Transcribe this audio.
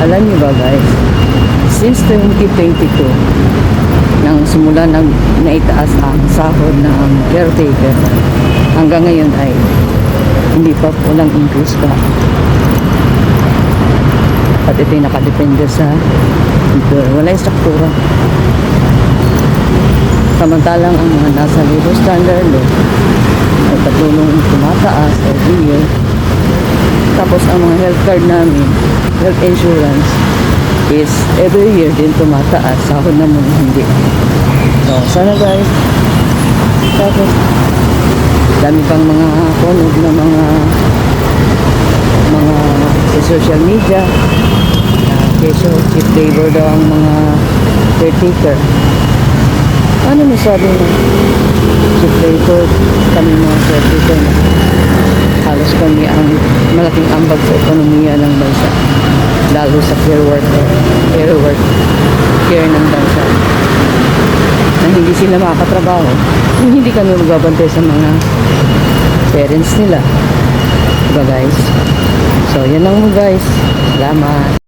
Alam niyo ba guys, since 2022, nang simula naitaas ang sahod ng caretaker, hanggang ngayon ay hindi pa walang increase pa. At ito'y nakadepende sa employer. Wala yung struktura. Samantalang ang mga nasa labor standard ay patulong tumataas every year. Tapos ang mga health card namin, health insurance, is every year din tumataas. Sahod naman hindi. So sana guys. Tapos dami pang mga kunog na mga sa social media na kesyo cheap labor daw ang mga caretaker. Ano masabi na cheap labor kami mga caretaker na halos kami ang malaking ambag sa ekonomiya ng bansa, lalo sa care ng bansa, na hindi sila makakatrabaho kung hindi kami magbabantay sa mga parents nila, diba guys? So yan lang mo guys, salamat.